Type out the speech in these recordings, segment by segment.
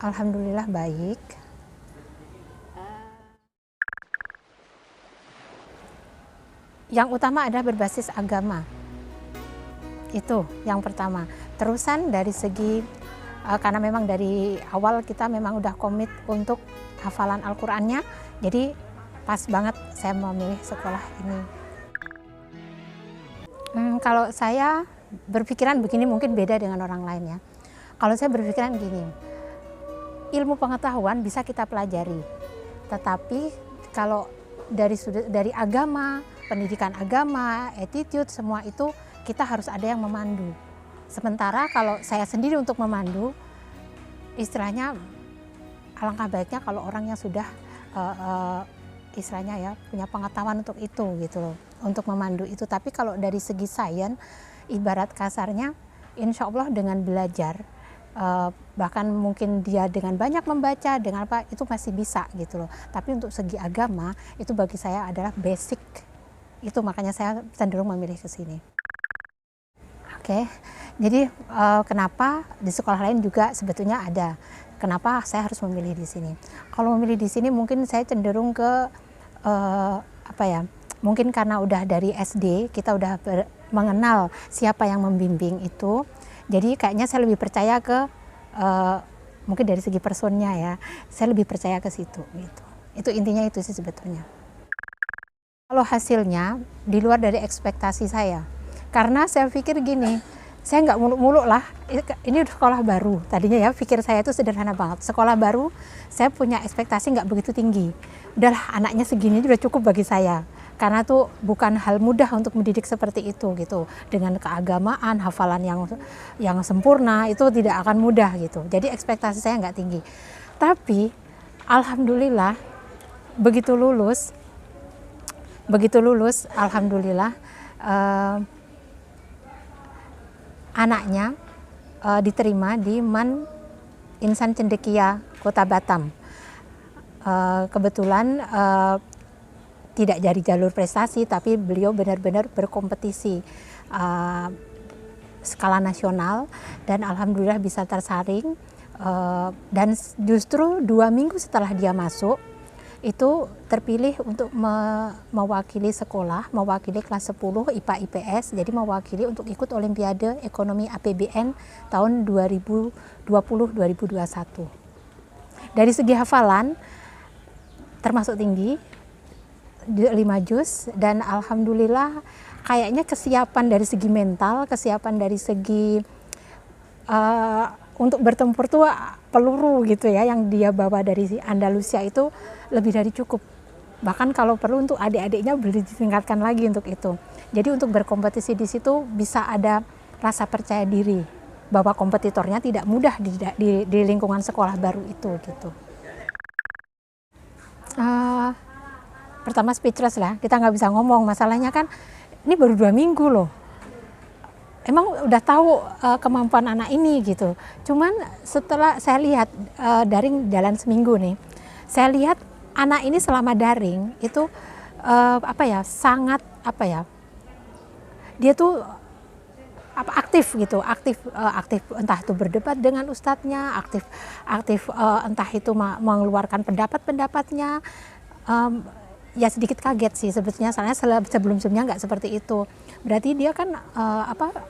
Alhamdulillah baik. Yang utama adalah berbasis agama. Itu yang pertama. Terusan dari segi, karena memang dari awal kita memang udah komit untuk hafalan Al-Qur'annya, jadi pas banget saya memilih sekolah ini. Kalau saya berpikiran begini mungkin beda dengan orang lain ya. Kalau saya berpikiran gini, ilmu pengetahuan bisa kita pelajari, tetapi kalau dari agama, pendidikan agama, attitude, semua itu kita harus ada yang memandu. Sementara kalau saya sendiri untuk memandu, istilahnya alangkah baiknya kalau orang yang sudah istilahnya ya punya pengetahuan untuk itu gitu loh, untuk memandu itu. Tapi kalau dari segi sains, ibarat kasarnya, insya Allah dengan belajar, bahkan mungkin dia dengan banyak membaca, dengan apa, itu masih bisa gitu loh. Tapi untuk segi agama, itu bagi saya adalah basic. Itu makanya saya cenderung memilih ke sini. Oke, jadi kenapa di sekolah lain juga sebetulnya ada. Kenapa saya harus memilih di sini? Kalau memilih di sini mungkin saya cenderung ke apa ya? Mungkin karena udah dari SD kita udah mengenal siapa yang membimbing itu. Jadi kayaknya saya lebih percaya ke mungkin dari segi personnya ya. Saya lebih percaya ke situ gitu. Itu intinya itu sih sebetulnya. Kalau hasilnya di luar dari ekspektasi saya. Karena saya pikir gini, saya nggak muluk-muluk lah, ini udah sekolah baru. Tadinya ya pikir saya itu sederhana banget. Sekolah baru, saya punya ekspektasi nggak begitu tinggi. Udahlah anaknya segini udah cukup bagi saya. Karena tuh bukan hal mudah untuk mendidik seperti itu gitu. Dengan keagamaan, hafalan yang sempurna itu tidak akan mudah gitu. Jadi ekspektasi saya nggak tinggi. Tapi alhamdulillah begitu lulus, alhamdulillah anaknya diterima di Man Insan Cendekia Kota Batam. Kebetulan tidak dari jalur prestasi, tapi beliau benar-benar berkompetisi skala nasional dan alhamdulillah bisa tersaring. Dan justru 2 minggu setelah dia masuk, itu terpilih untuk mewakili sekolah, mewakili kelas 10 IPA IPS, jadi mewakili untuk ikut Olimpiade Ekonomi APBN tahun 2020-2021. Dari segi hafalan termasuk tinggi, 5 juz, dan alhamdulillah kayaknya kesiapan dari segi mental, kesiapan dari segi untuk bertempur tuh peluru gitu ya yang dia bawa dari Andalusia itu lebih dari cukup. Bahkan kalau perlu untuk adik-adiknya boleh ditingkatkan lagi untuk itu. Jadi untuk berkompetisi di situ bisa ada rasa percaya diri bahwa kompetitornya tidak mudah di lingkungan sekolah baru itu gitu. Pertama speechless lah, kita nggak bisa ngomong. Masalahnya kan ini baru 2 minggu loh. Emang udah tahu kemampuan anak ini gitu. Cuman setelah saya lihat daring jalan seminggu nih, saya lihat anak ini selama daring itu sangat dia tuh aktif gitu, aktif entah itu berdebat dengan ustadznya, aktif entah itu mengeluarkan pendapat-pendapatnya. Ya sedikit kaget sih sebetulnya, soalnya sebelum-sebelumnya nggak seperti itu. Berarti dia kan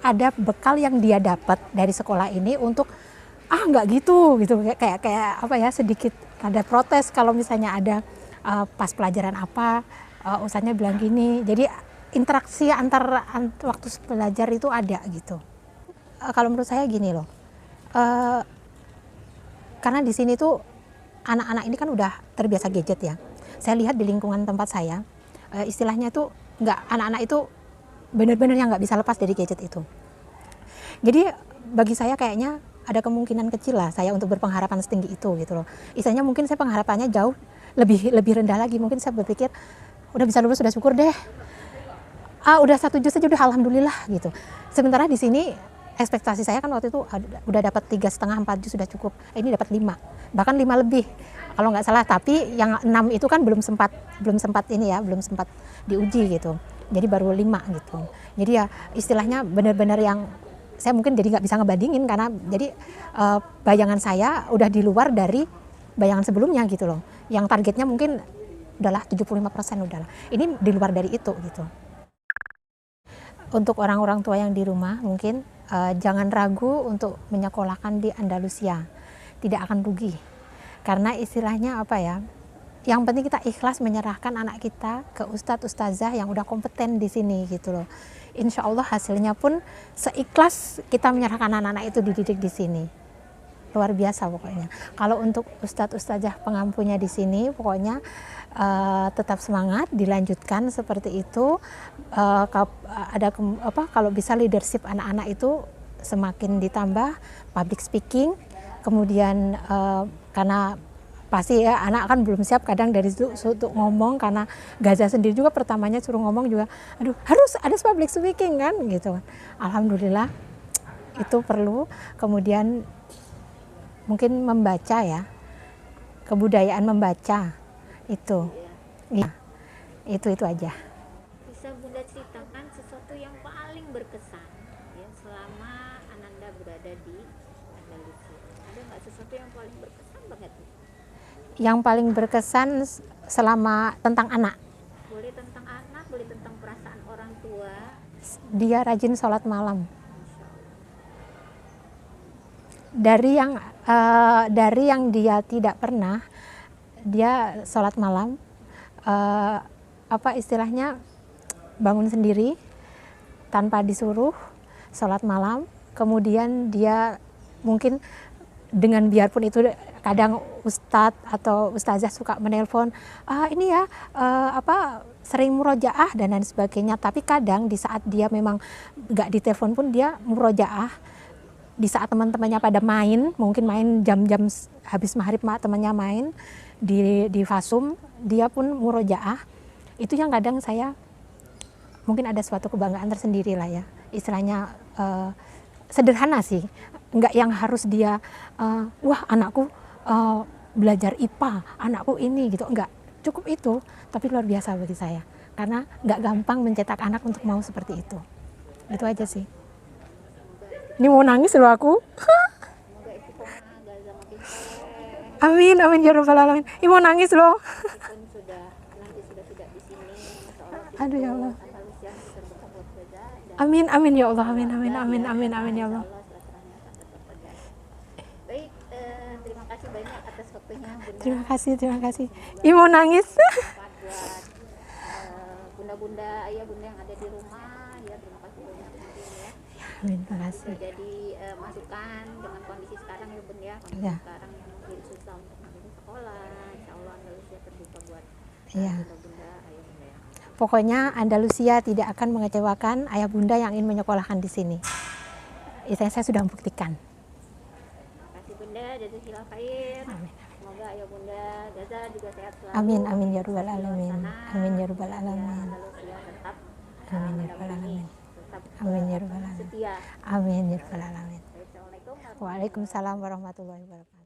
ada bekal yang dia dapat dari sekolah ini untuk nggak gitu kayak sedikit ada protes kalau misalnya ada pas pelajaran ustadznya bilang gini. Jadi interaksi antar waktu belajar itu ada gitu. Kalau menurut saya gini loh, karena di sini tuh anak-anak ini kan udah terbiasa gadget ya. Saya lihat di lingkungan tempat saya, istilahnya tuh anak-anak itu benar-benar yang nggak bisa lepas dari gadget itu. Jadi bagi saya kayaknya ada kemungkinan kecil lah saya untuk berpengharapan setinggi itu gitu loh. Istilahnya mungkin saya pengharapannya jauh lebih rendah lagi. Mungkin saya berpikir udah bisa lulus sudah syukur deh. Udah 1 juz aja udah alhamdulillah gitu. Sementara di sini ekspektasi saya kan waktu itu udah dapat 3,5-4 juz sudah cukup. Ini dapat 5, bahkan 5 lebih kalau nggak salah. Tapi yang 6 itu kan belum sempat diuji gitu. Jadi baru 5 gitu. Jadi ya istilahnya benar-benar yang saya mungkin jadi nggak bisa ngebandingin karena jadi bayangan saya udah di luar dari bayangan sebelumnya gitu loh. Yang targetnya mungkin udahlah 75% udahlah. Ini di luar dari itu gitu. Untuk orang-orang tua yang di rumah mungkin jangan ragu untuk menyekolahkan di Andalusia. Tidak akan rugi. Karena istilahnya apa ya? Yang penting kita ikhlas menyerahkan anak kita ke ustadz ustazah yang udah kompeten di sini gitu loh. Insya Allah hasilnya pun seikhlas kita menyerahkan anak-anak itu dididik di sini. Luar biasa pokoknya. Kalau untuk ustadz ustazah pengampunya di sini pokoknya tetap semangat, dilanjutkan seperti itu. Kalau bisa leadership anak-anak itu semakin ditambah, public speaking, kemudian karena pasti ya anak kan belum siap kadang dari situ untuk ngomong, karena Gaza sendiri juga pertamanya suruh ngomong juga aduh harus ada public speaking kan gitu. Alhamdulillah itu perlu. Kemudian mungkin membaca ya, kebudayaan membaca itu ya, itu aja. Bisa Bunda ceritakan sesuatu yang paling berkesan ya selama Ananda berada di Andalusia? Ada nggak sesuatu yang paling berkesan banget? Yang paling berkesan selama tentang anak. Boleh tentang anak, boleh tentang perasaan orang tua. Dia rajin sholat malam. Dari yang dia tidak pernah, dia sholat malam. Apa istilahnya, bangun sendiri tanpa disuruh, sholat malam. Kemudian dia mungkin dengan biarpun itu kadang ustadz atau ustazah suka menelpon, ini ya sering murojaah dan lain sebagainya. Tapi kadang di saat dia memang nggak ditelepon pun dia murojaah. Di saat teman-temannya pada main, mungkin main jam-jam habis maghrib temannya main di Fasum, dia pun murojaah. Itu yang kadang saya mungkin ada suatu kebanggaan tersendiri lah ya. Istilahnya sederhana sih, nggak yang harus dia wah anakku belajar IPA, anakku ini gitu, enggak, cukup itu. Tapi luar biasa bagi saya karena nggak gampang mencetak anak untuk mau seperti itu aja sih. Ini mau nangis loh aku. Amin amin ya rabbal alamin. Ini mau nangis loh. Sudah tidak di sini, Aduh ya Allah. Amin amin ya Allah, amin amin amin amin amin ya Allah. Baik, terima kasih banyak atas waktunya Bunda. Terima kasih. Ini mau nangis. Buat bunda-bunda, ayah bunda yang ada di rumah, ya terima kasih banyak mungkin ya. Amin, terima kasih. Jadi masukan dengan kondisi sekarang ya Bunda ya, kondisi sekarang yang mungkin susah untuk menuju sekolah, insya Allah Andalusia terbuka buat bunda-bunda, ayah bunda ya. Pokoknya Andalusia tidak akan mengecewakan ayah bunda yang ingin menyekolahkan di sini. Saya sudah membuktikan. Terima kasih Bunda, jazakallahu khair. Amin. Semoga ayah bunda Gaza juga sehat selalu. Amin amin ya rabbal alamin. Amin ya rabbal alamin. Andalusia tetap Amin ya rabbal alamin. tetap Amin ya rabbal alamin. setia. Amin ya rabbal alamin. Assalamualaikum. Waalaikumsalam warahmatullahi wabarakatuh.